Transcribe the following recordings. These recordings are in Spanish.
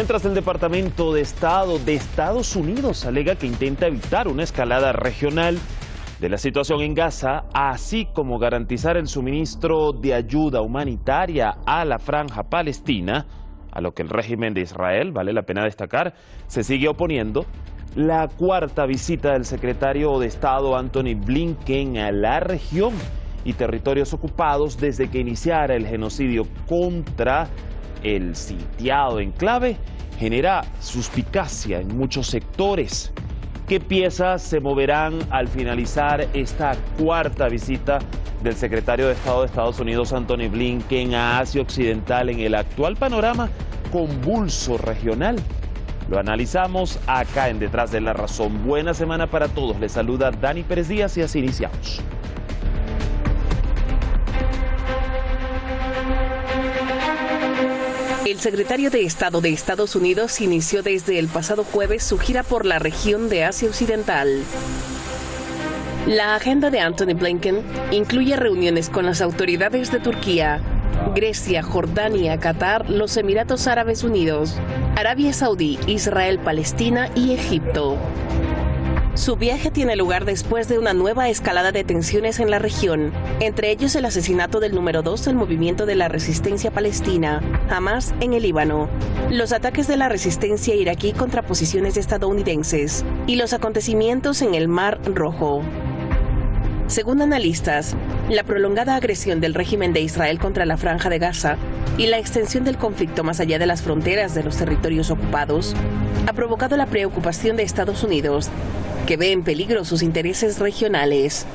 Mientras el Departamento de Estado de Estados Unidos alega que intenta evitar una escalada regional de la situación en Gaza, así como garantizar el suministro de ayuda humanitaria a la franja palestina, a lo que el régimen de Israel, vale la pena destacar, se sigue oponiendo. La cuarta visita del secretario de Estado Antony Blinken a la región y territorios ocupados desde que iniciara el genocidio contra el sitiado enclave genera suspicacia en muchos sectores. ¿Qué piezas se moverán al finalizar esta cuarta visita del secretario de Estado de Estados Unidos, Antony Blinken, a Asia Occidental en el actual panorama convulso regional? Lo analizamos acá en Detrás de la Razón. Buena semana para todos. Les saluda Dani Pérez Díaz y así iniciamos. El secretario de Estado de Estados Unidos inició desde el pasado jueves su gira por la región de Asia Occidental. La agenda de Antony Blinken incluye reuniones con las autoridades de Turquía, Grecia, Jordania, Qatar, los Emiratos Árabes Unidos, Arabia Saudí, Israel, Palestina y Egipto. Su viaje tiene lugar después de una nueva escalada de tensiones en la región, entre ellos el asesinato del número 2 del movimiento de la resistencia palestina, Hamas, en el Líbano, los ataques de la resistencia iraquí contra posiciones estadounidenses y los acontecimientos en el Mar Rojo. Según analistas, la prolongada agresión del régimen de Israel contra la Franja de Gaza y la extensión del conflicto más allá de las fronteras de los territorios ocupados ha provocado la preocupación de Estados Unidos, que ve en peligro sus intereses regionales.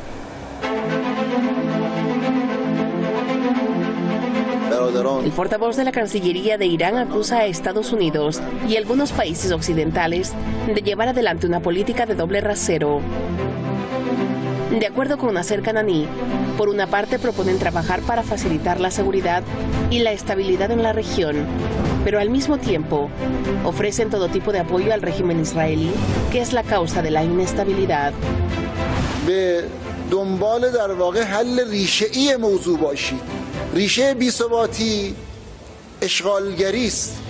El portavoz de la Cancillería de Irán acusa a Estados Unidos y algunos países occidentales de llevar adelante una política de doble rasero. De acuerdo con Nasser Kanani, por una parte proponen trabajar para facilitar la seguridad y la estabilidad en la región, pero al mismo tiempo ofrecen todo tipo de apoyo al régimen israelí, que es la causa de la inestabilidad. دنبال در واقع حل ریشه‌ای موضوع باشید. ریشه بی‌ثباتی اشغالگری است.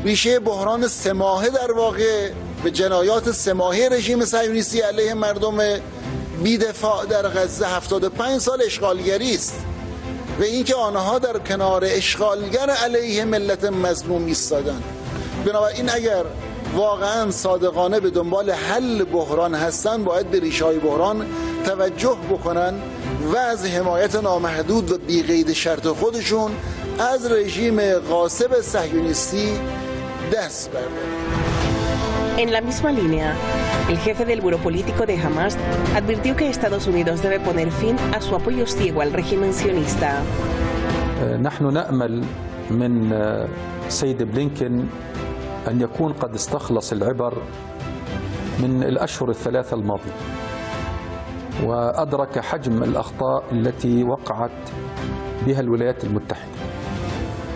ریشه بحران سه ماهه در واقع به جنایات سه ماهه رژیم صهیونیستی علیه مردم بی‌دفاع در غزه 75 سال اشغالگری است و اینکه آنها در کنار اشغالگر علیه ملت مظلوم ایستادند. بنابراین اگر واقعا صادقانه به دنبال حل بحران هستن باید به ریشه‌های بحران توجه بکنن و از حمایت نامحدود و بی‌قید شرط خودشون از رژیم غاصب صهیونیستی دست بردارن. En la misma línea, el jefe del Buró Político de Hamas advirtió que Estados Unidos debe poner fin a su apoyo ciego al régimen sionista. نحن نأمل من سيد بلينكن أن يكون قد استخلص العبر من الأشهر الثلاثة الماضية وأدرك حجم الأخطاء التي وقعت بها الولايات المتحدة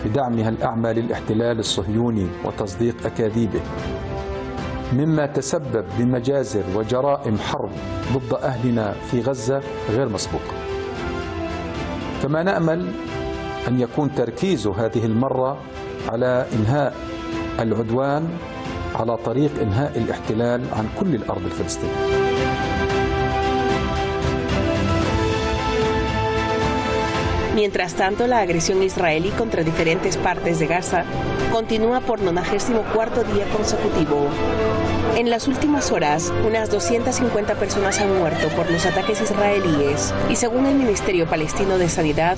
بدعمها الأعمى للاحتلال الصهيوني وتصديق أكاذيبه، مما تسبب بمجازر وجرائم حرب ضد أهلنا في غزة غير مسبوقة. كما نأمل أن يكون تركيز هذه المرة على إنهاء العدوان على طريق إنهاء الاحتلال عن كل الأرض الفلسطينية. Mientras tanto, la agresión israelí contra diferentes partes de Gaza continúa por 94º día consecutivo. En las últimas horas, unas 250 personas han muerto por los ataques israelíes y según el Ministerio Palestino de Sanidad,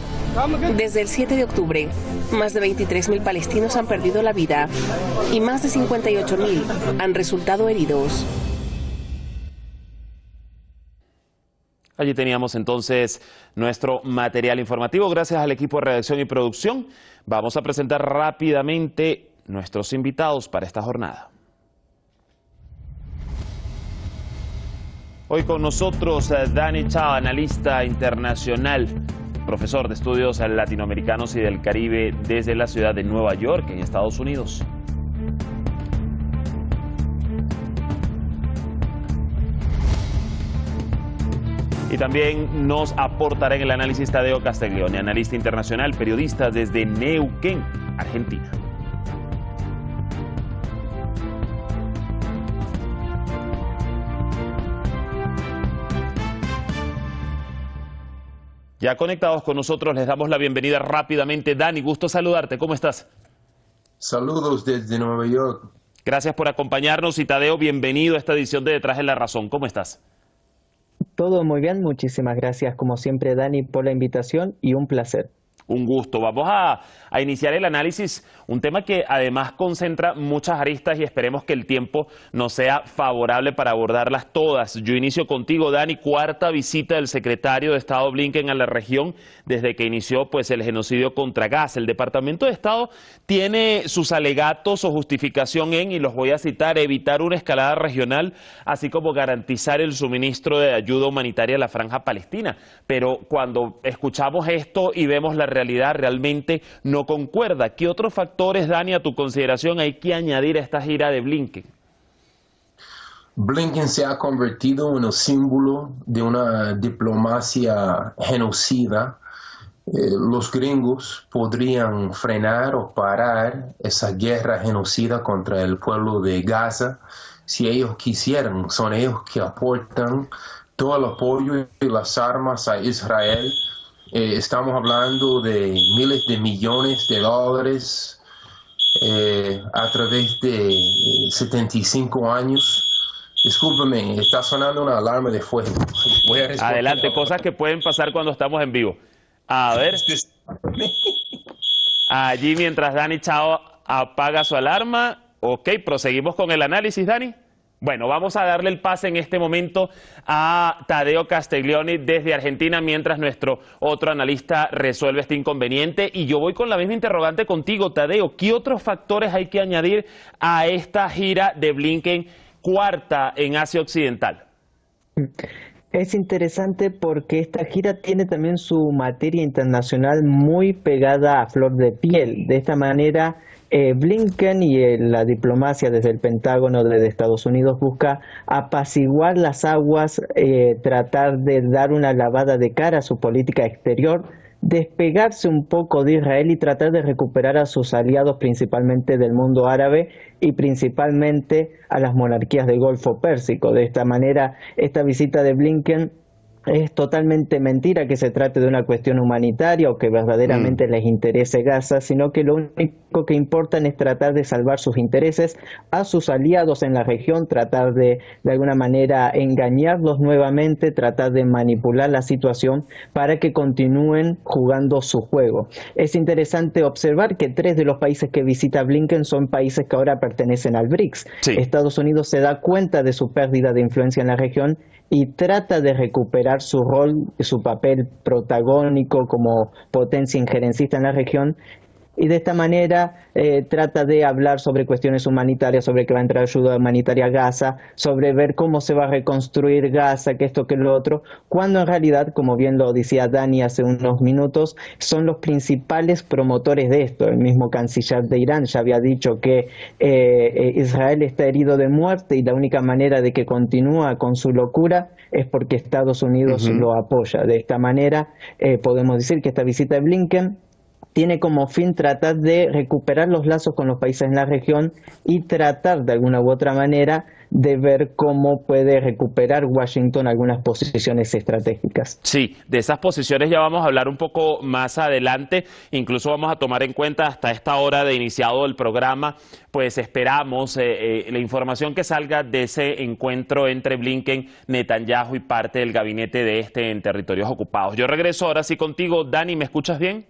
desde el 7 de octubre, más de 23.000 palestinos han perdido la vida y más de 58.000 han resultado heridos. Allí teníamos entonces nuestro material informativo. Gracias al equipo de redacción y producción. Vamos a presentar rápidamente nuestros invitados para esta jornada. Hoy con nosotros Dani Chao, analista internacional, profesor de estudios latinoamericanos y del Caribe desde la ciudad de Nueva York, en Estados Unidos. Y también nos aportará en el análisis Tadeo Castiglione, analista internacional, periodista desde Neuquén, Argentina. Ya conectados con nosotros, les damos la bienvenida rápidamente. Dani, gusto saludarte, ¿cómo estás? Saludos desde Nueva York. Gracias por acompañarnos y Tadeo, bienvenido a esta edición de Detrás de la Razón. ¿Cómo estás? Todo muy bien, muchísimas gracias como siempre Dani por la invitación y un placer. Un gusto. Vamos a iniciar el análisis, un tema que además concentra muchas aristas y esperemos que el tiempo nos sea favorable para abordarlas todas. Yo inicio contigo, Dani, cuarta visita del secretario de Estado Blinken a la región desde que inició pues el genocidio contra Gaza. El Departamento de Estado tiene sus alegatos o justificación en, y los voy a citar, evitar una escalada regional, así como garantizar el suministro de ayuda humanitaria a la Franja Palestina. Pero cuando escuchamos esto y vemos la realidad, realmente no concuerda. ¿Qué otros factores, Dani, a tu consideración hay que añadir a esta gira de Blinken? Blinken se ha convertido en el símbolo de una diplomacia genocida. Los gringos podrían frenar o parar esa guerra genocida contra el pueblo de Gaza si ellos quisieran. Son ellos que aportan todo el apoyo y las armas a Israel. Estamos hablando de miles de millones de dólares a través de 75 años. Discúlpeme, está sonando una alarma de fuego. Adelante, cosas que pueden pasar cuando estamos en vivo. A ver. Allí mientras Dani Chao apaga su alarma. Ok, proseguimos con el análisis, Dani. Bueno, vamos a darle el pase en este momento a Tadeo Castiglioni desde Argentina mientras nuestro otro analista resuelve este inconveniente. Y yo voy con la misma interrogante contigo, Tadeo. ¿Qué otros factores hay que añadir a esta gira de Blinken cuarta en Asia Occidental? Es interesante porque esta gira tiene también su materia internacional muy pegada a flor de piel. De esta manera, Blinken y la diplomacia desde el Pentágono de Estados Unidos busca apaciguar las aguas, tratar de dar una lavada de cara a su política exterior, despegarse un poco de Israel y tratar de recuperar a sus aliados principalmente del mundo árabe y principalmente a las monarquías del Golfo Pérsico. De esta manera, esta visita de Blinken es totalmente mentira que se trate de una cuestión humanitaria o que verdaderamente les interese Gaza, sino que lo único que importan es tratar de salvar sus intereses a sus aliados en la región, tratar de alguna manera engañarlos nuevamente, tratar de manipular la situación para que continúen jugando su juego. Es interesante observar que 3 de los países que visita Blinken son países que ahora pertenecen al BRICS. Sí. Estados Unidos se da cuenta de su pérdida de influencia en la región y trata de recuperar su rol, su papel protagónico como potencia injerencista en la región, y de esta manera trata de hablar sobre cuestiones humanitarias, sobre que va a entrar ayuda humanitaria a Gaza, sobre ver cómo se va a reconstruir Gaza, que esto, que lo otro, cuando en realidad, como bien lo decía Dani hace unos minutos, son los principales promotores de esto. El mismo canciller de Irán ya había dicho que Israel está herido de muerte y la única manera de que continúa con su locura es porque Estados Unidos lo apoya. De esta manera podemos decir que esta visita de Blinken tiene como fin tratar de recuperar los lazos con los países en la región y tratar de alguna u otra manera de ver cómo puede recuperar Washington algunas posiciones estratégicas. Sí, de esas posiciones ya vamos a hablar un poco más adelante, incluso vamos a tomar en cuenta hasta esta hora de iniciado el programa, pues esperamos la información que salga de ese encuentro entre Blinken, Netanyahu y parte del gabinete de este en territorios ocupados. Yo regreso ahora sí contigo, Dani, ¿me escuchas bien?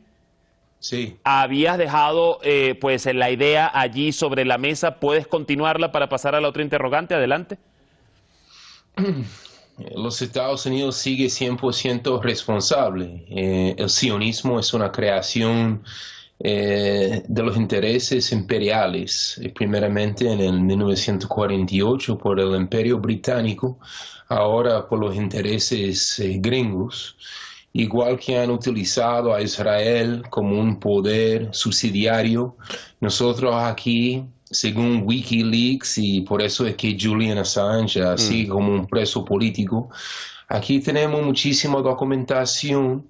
Sí. Habías dejado pues la idea allí sobre la mesa. ¿Puedes continuarla para pasar a la otra interrogante? Adelante. Los Estados Unidos sigue 100% responsable. El sionismo es una creación de los intereses imperiales, primeramente en el 1948 por el Imperio Británico, ahora por los intereses gringos. Igual que han utilizado a Israel como un poder subsidiario, nosotros aquí, según Wikileaks, y por eso es que Julian Assange sigue como un preso político, aquí tenemos muchísima documentación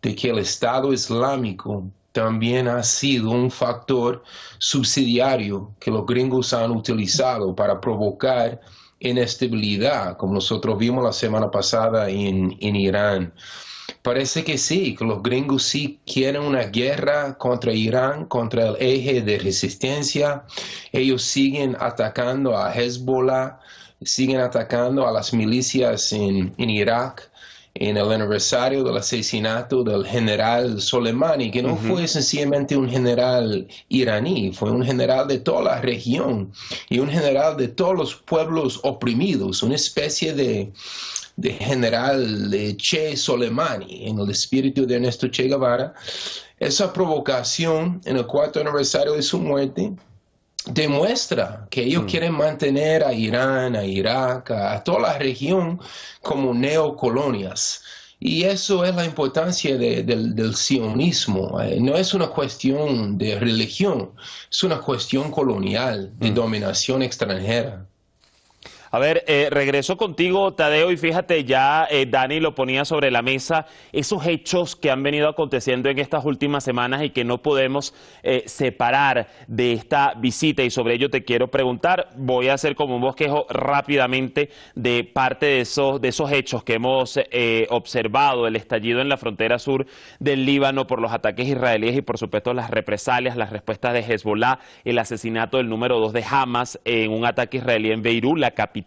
de que el Estado Islámico también ha sido un factor subsidiario que los gringos han utilizado para provocar inestabilidad, como nosotros vimos la semana pasada en Irán. Parece que sí, que los gringos sí quieren una guerra contra Irán, contra el eje de resistencia. Ellos siguen atacando a Hezbollah, siguen atacando a las milicias en Irak. En el aniversario del asesinato del general Soleimani, que no fue sencillamente un general iraní, fue un general de toda la región y un general de todos los pueblos oprimidos, una especie de general de Che Soleimani, en el espíritu de Ernesto Che Guevara. Esa provocación en el 4º aniversario de su muerte demuestra que ellos quieren mantener a Irán, a Irak, a toda la región como neocolonias. Y eso es la importancia del sionismo. No es una cuestión de religión, es una cuestión colonial, de dominación extranjera. A ver, regreso contigo, Tadeo, y fíjate, ya Dani lo ponía sobre la mesa, esos hechos que han venido aconteciendo en estas últimas semanas y que no podemos separar de esta visita, y sobre ello te quiero preguntar. Voy a hacer como un bosquejo rápidamente de parte de esos hechos que hemos observado, el estallido en la frontera sur del Líbano por los ataques israelíes y por supuesto las represalias, las respuestas de Hezbollah, el asesinato del número 2 de Hamas en un ataque israelí en Beirut, la capital,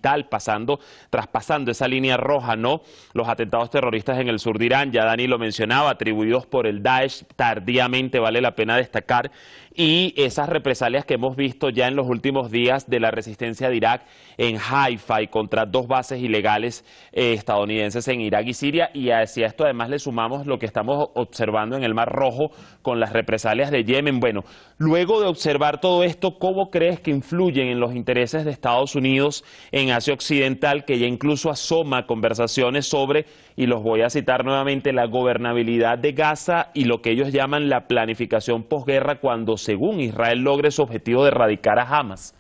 traspasando esa línea roja, ¿no? Los atentados terroristas en el sur de Irán, ya Dani lo mencionaba, atribuidos por el Daesh, tardíamente, vale la pena destacar, y esas represalias que hemos visto ya en los últimos días de la resistencia de Irak en Haifa y contra 2 bases ilegales estadounidenses en Irak y Siria, y hacia esto además le sumamos lo que estamos observando en el Mar Rojo con las represalias de Yemen. Bueno, luego de observar todo esto, ¿cómo crees que influyen en los intereses de Estados Unidos en Asia Occidental, que ya incluso asoma conversaciones sobre, y los voy a citar nuevamente, la gobernabilidad de Gaza y lo que ellos llaman la planificación posguerra cuando, según Israel, logre su objetivo de erradicar a Hamas?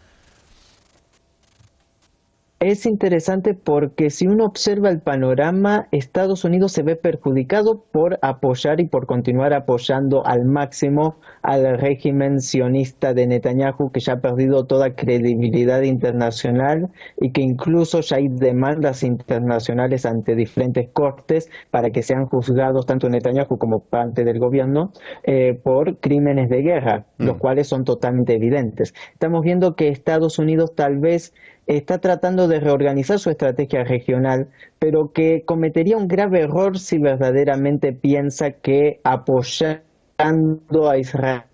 Es interesante porque si uno observa el panorama, Estados Unidos se ve perjudicado por apoyar y por continuar apoyando al máximo al régimen sionista de Netanyahu, que ya ha perdido toda credibilidad internacional y que incluso ya hay demandas internacionales ante diferentes cortes para que sean juzgados tanto Netanyahu como parte del gobierno por crímenes de guerra, los cuales son totalmente evidentes. Estamos viendo que Estados Unidos tal vez está tratando de reorganizar su estrategia regional, pero que cometería un grave error si verdaderamente piensa que apoyando a Israel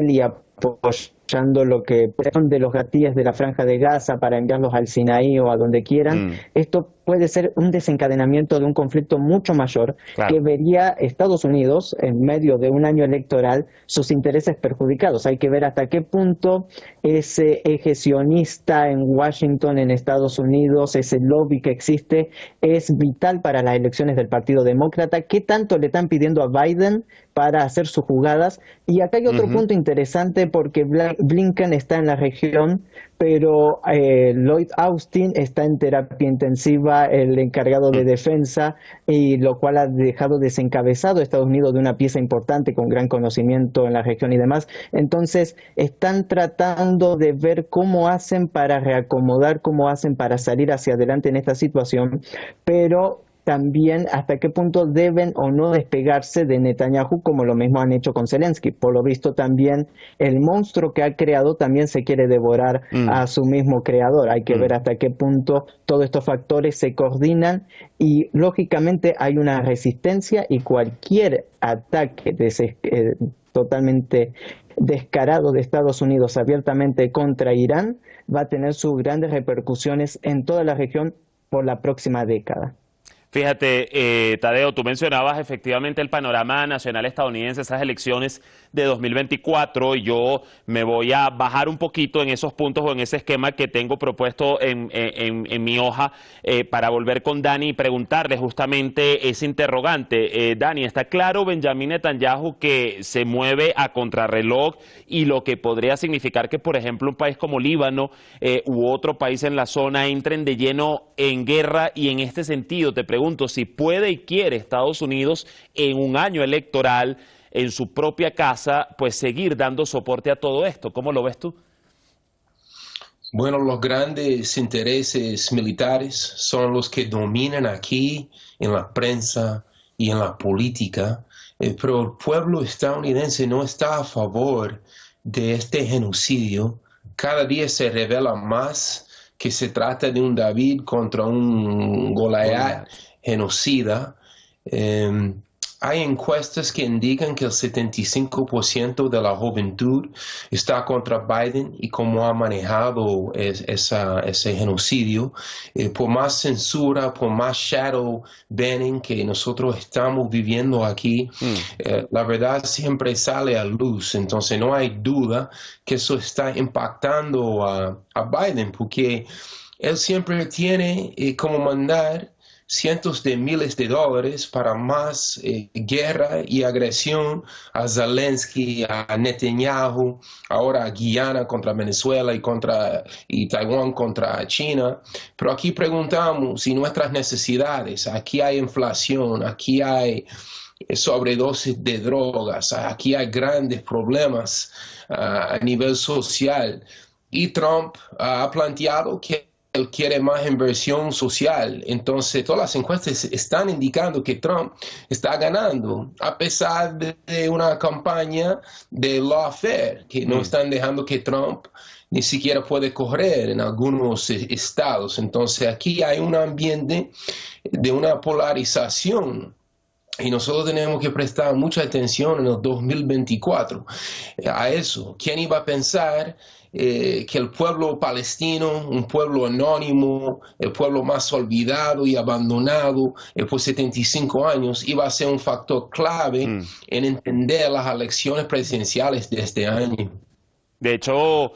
y apoyando lo que son de los gatillos de la Franja de Gaza para enviarlos al Sinaí o a donde quieran, esto puede ser un desencadenamiento de un conflicto mucho mayor, que vería Estados Unidos en medio de un año electoral sus intereses perjudicados. Hay que ver hasta qué punto ese eje sionista en Washington, en Estados Unidos, ese lobby que existe, es vital para las elecciones del Partido Demócrata. ¿Qué tanto le están pidiendo a Biden para hacer sus jugadas? Y acá hay otro punto interesante, porque Blinken está en la región, pero Lloyd Austin está en terapia intensiva, el encargado de defensa, y lo cual ha dejado desencabezado a Estados Unidos de una pieza importante con gran conocimiento en la región y demás. Entonces están tratando de ver cómo hacen para reacomodar, cómo hacen para salir hacia adelante en esta situación, pero también hasta qué punto deben o no despegarse de Netanyahu, como lo mismo han hecho con Zelensky. Por lo visto también el monstruo que ha creado también se quiere devorar a su mismo creador. Hay que ver hasta qué punto todos estos factores se coordinan, y lógicamente hay una resistencia, y cualquier ataque totalmente descarado de Estados Unidos abiertamente contra Irán va a tener sus grandes repercusiones en toda la región por la próxima década. Fíjate, Tadeo, tú mencionabas efectivamente el panorama nacional estadounidense, esas elecciones de 2024, y yo me voy a bajar un poquito en esos puntos o en ese esquema que tengo propuesto en mi hoja para volver con Dani y preguntarle justamente ese interrogante. Dani, ¿está claro Benjamín Netanyahu que se mueve a contrarreloj, y lo que podría significar que, por ejemplo, un país como Líbano u otro país en la zona entren de lleno en guerra? Y en este sentido te pregunto si puede y quiere Estados Unidos en un año electoral en su propia casa pues seguir dando soporte a todo esto. ¿Cómo lo ves tú? Bueno, los grandes intereses militares son los que dominan aquí en la prensa, y en la política, pero el pueblo estadounidense no está a favor de este genocidio. Cada día se revela más que se trata de un David contra un Goliat genocida. Hay encuestas que indican que el 75% de la juventud está contra Biden y cómo ha manejado ese genocidio. Por más censura, por más shadow banning que nosotros estamos viviendo aquí, la verdad siempre sale a luz. Entonces no hay duda que eso está impactando a Biden, porque él siempre tiene como mandar cientos de miles de dólares para más guerra y agresión a Zelensky, a Netanyahu, ahora a Guyana contra Venezuela y Taiwán contra China. Pero aquí preguntamos si nuestras necesidades, aquí hay inflación, aquí hay sobredosis de drogas, aquí hay grandes problemas a nivel social. Y Trump ha planteado que él quiere más inversión social. Entonces, todas las encuestas están indicando que Trump está ganando, a pesar de una campaña de lawfare, que no están dejando que Trump ni siquiera puede correr en algunos estados. Entonces, aquí hay un ambiente de una polarización. Y nosotros tenemos que prestar mucha atención en el 2024 a eso. ¿Quién iba a pensar que el pueblo palestino, un pueblo anónimo, el pueblo más olvidado y abandonado por 75 años, iba a ser un factor clave en entender las elecciones presidenciales de este año? De hecho,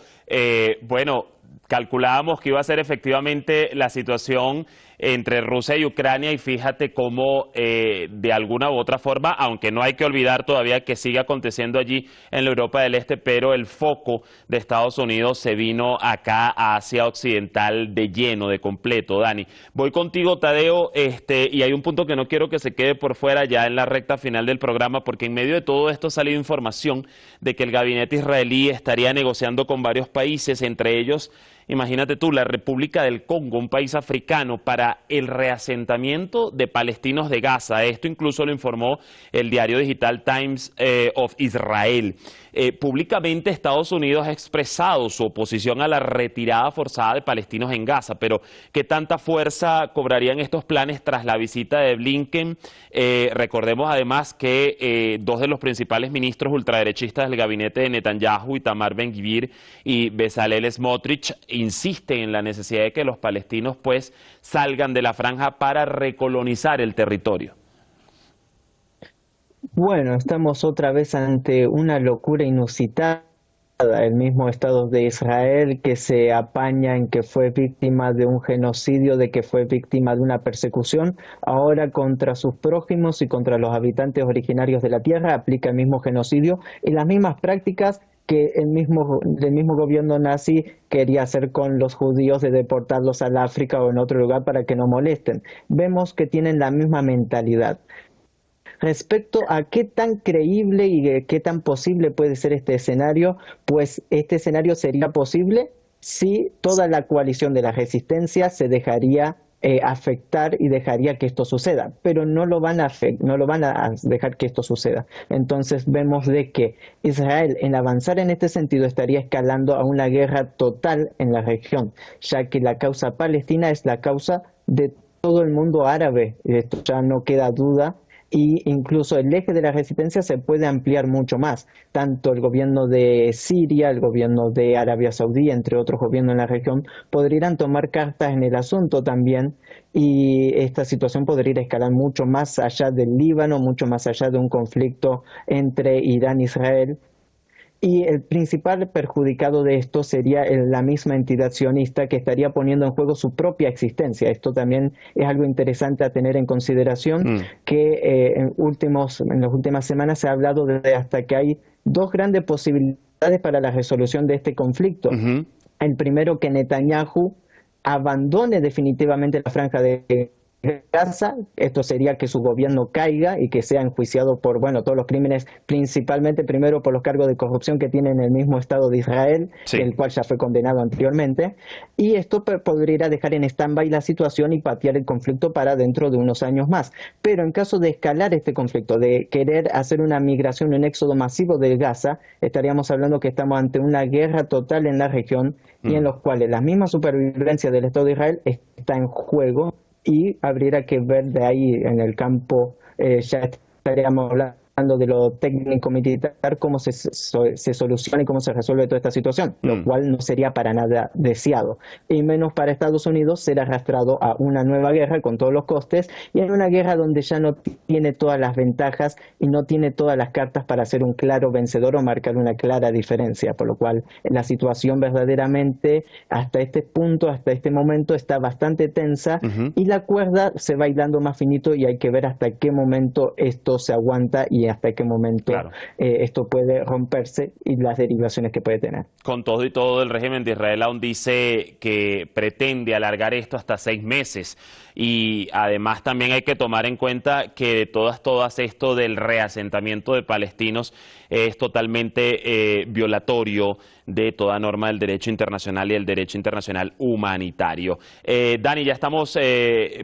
bueno, calculábamos que iba a ser efectivamente la situación entre Rusia y Ucrania, y fíjate cómo de alguna u otra forma, aunque no hay que olvidar todavía que sigue aconteciendo allí en la Europa del Este, pero el foco de Estados Unidos se vino acá a Asia Occidental de lleno, de completo. Dani, voy contigo, Tadeo, y hay un punto que no quiero que se quede por fuera ya en la recta final del programa, porque en medio de todo esto ha salido información de que el gabinete israelí estaría negociando con varios países, entre ellos, imagínate tú, la República del Congo, un país africano, para el reasentamiento de palestinos de Gaza. Esto incluso lo informó el diario digital Times of Israel. Públicamente Estados Unidos ha expresado su oposición a la retirada forzada de palestinos en Gaza, pero ¿qué tanta fuerza cobrarían estos planes tras la visita de Blinken? Recordemos además que dos de los principales ministros ultraderechistas del gabinete de Netanyahu, Itamar Ben-Gvir y Bezalel Smotrich, insisten en la necesidad de que los palestinos pues salgan de la franja para recolonizar el territorio. Bueno, estamos otra vez ante una locura inusitada. El mismo Estado de Israel que se apaña en que fue víctima de un genocidio, de que fue víctima de una persecución, ahora contra sus prójimos y contra los habitantes originarios de la tierra aplica el mismo genocidio y las mismas prácticas que el mismo gobierno nazi quería hacer con los judíos, de deportarlos al África o en otro lugar para que no molesten. Vemos que tienen la misma mentalidad. Respecto a qué tan creíble y qué tan posible puede ser este escenario, pues este escenario sería posible si toda la coalición de la resistencia se dejaría afectar y dejaría que esto suceda, pero no lo van a dejar que esto suceda. Entonces vemos de que Israel, en avanzar en este sentido, estaría escalando a una guerra total en la región, ya que la causa palestina es la causa de todo el mundo árabe, esto ya no queda duda. Y incluso el eje de la resistencia se puede ampliar mucho más. Tanto el gobierno de Siria, el gobierno de Arabia Saudí, entre otros gobiernos en la región, podrían tomar cartas en el asunto también, y esta situación podría ir a escalar mucho más allá del Líbano, mucho más allá de un conflicto entre Irán e Israel. Y el principal perjudicado de esto sería la misma entidad sionista, que estaría poniendo en juego su propia existencia. Esto también es algo interesante a tener en consideración, que en las últimas semanas se ha hablado de hasta que hay dos grandes posibilidades para la resolución de este conflicto. El primero, que Netanyahu abandone definitivamente la franja de Gaza. Esto sería que su gobierno caiga y que sea enjuiciado por, bueno, todos los crímenes, principalmente primero por los cargos de corrupción que tiene en el mismo Estado de Israel, Sí. el cual ya fue condenado anteriormente, y esto podría dejar en stand-by la situación y patear el conflicto para dentro de unos años más. Pero en caso de escalar este conflicto, de querer hacer una migración, un éxodo masivo de Gaza, estaríamos hablando que estamos ante una guerra total en la región y en los cuales la misma supervivencia del Estado de Israel está en juego. Y habría que ver de ahí en el campo, ya estaríamos hablando de lo técnico militar, cómo se soluciona y cómo se resuelve toda esta situación, lo cual no sería para nada deseado. Y menos para Estados Unidos ser arrastrado a una nueva guerra con todos los costes, y en una guerra donde ya no tiene todas las ventajas y no tiene todas las cartas para ser un claro vencedor o marcar una clara diferencia, por lo cual la situación verdaderamente hasta este punto, hasta este momento está bastante tensa y la cuerda se va hilando más finito y hay que ver hasta qué momento esto se aguanta y hasta qué momento esto puede romperse y las derivaciones que puede tener. Con todo y todo, el régimen de Israel aún dice que pretende alargar esto hasta 6 meses. Y además también hay que tomar en cuenta que de todas esto del reasentamiento de palestinos es totalmente violatorio de toda norma del derecho internacional y el derecho internacional humanitario. Dani, ya estamos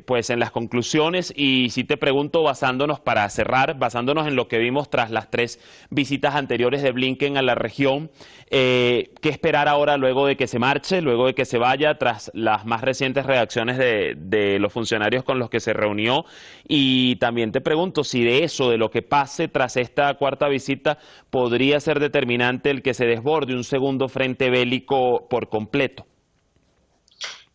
pues en las conclusiones y si te pregunto, basándonos para cerrar, basándonos en lo que vimos tras las 3 visitas anteriores de Blinken a la región, ¿qué esperar ahora luego de que se marche, luego de que se vaya, tras las más recientes reacciones de los funcionarios con los que se reunió? Y también te pregunto si de eso, de lo que pase tras esta 4ª visita, podría ser determinante el que se desborde un segundo frente bélico por completo.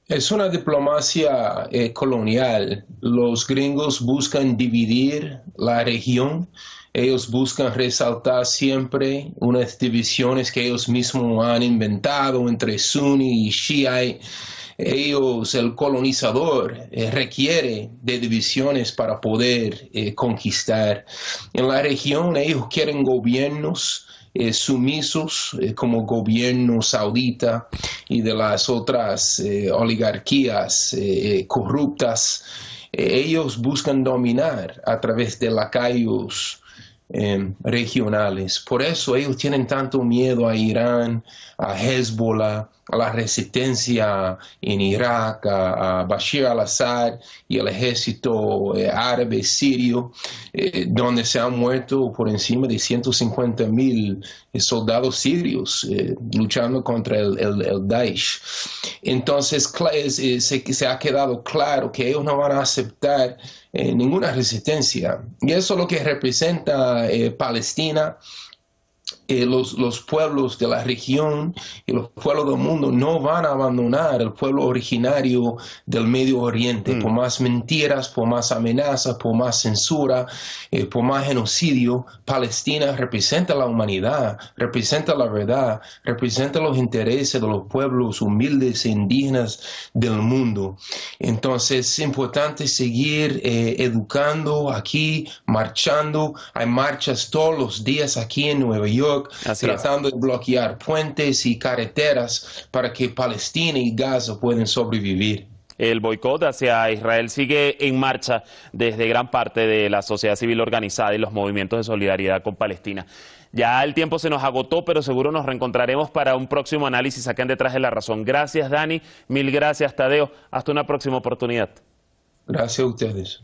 Es una diplomacia colonial. Los gringos buscan dividir la región. Ellos buscan resaltar siempre unas divisiones que ellos mismos han inventado entre Sunni y Shiite. Ellos, el colonizador, requiere de divisiones para poder conquistar. En la región ellos quieren gobiernos sumisos como gobierno saudita y de las otras oligarquías corruptas. Ellos buscan dominar a través de lacayos regionales. Por eso ellos tienen tanto miedo a Irán, a Hezbollah, a la resistencia en Irak, a Bashar al-Assad y el ejército árabe sirio, donde se han muerto por encima de 150,000 soldados sirios luchando contra el Daesh. Entonces se ha quedado claro que ellos no van a aceptar ninguna resistencia. Y eso es lo que representa Palestina. Los pueblos de la región y los pueblos del mundo no van a abandonar el pueblo originario del Medio Oriente, por más mentiras, por más amenazas, por más censura, por más genocidio. Palestina representa la humanidad, representa la verdad, representa los intereses de los pueblos humildes e indígenas del mundo. Entonces es importante seguir educando aquí, marchando. Hay marchas todos los días aquí en Nueva York, tratando de bloquear puentes y carreteras para que Palestina y Gaza puedan sobrevivir. El boicot hacia Israel sigue en marcha desde gran parte de la sociedad civil organizada y los movimientos de solidaridad con Palestina. Ya el tiempo se nos agotó, pero seguro nos reencontraremos para un próximo análisis acá en Detrás de la Razón. Gracias, Dani. Mil gracias, Tadeo. Hasta una próxima oportunidad. Gracias a ustedes.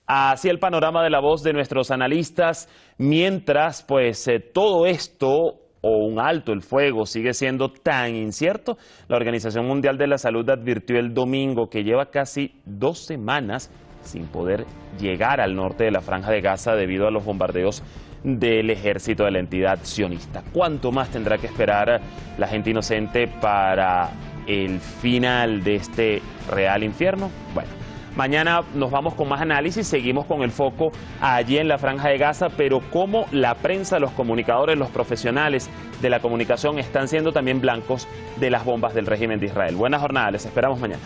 Así el panorama de la voz de nuestros analistas, mientras pues todo esto o un alto el fuego sigue siendo tan incierto, la Organización Mundial de la Salud advirtió el domingo que lleva casi 2 semanas sin poder llegar al norte de la Franja de Gaza debido a los bombardeos del ejército de la entidad sionista. ¿Cuánto más tendrá que esperar la gente inocente para el final de este real infierno? Bueno, mañana nos vamos con más análisis, seguimos con el foco allí en la Franja de Gaza, pero cómo la prensa, los comunicadores, los profesionales de la comunicación están siendo también blancos de las bombas del régimen de Israel. Buena jornada, les esperamos mañana.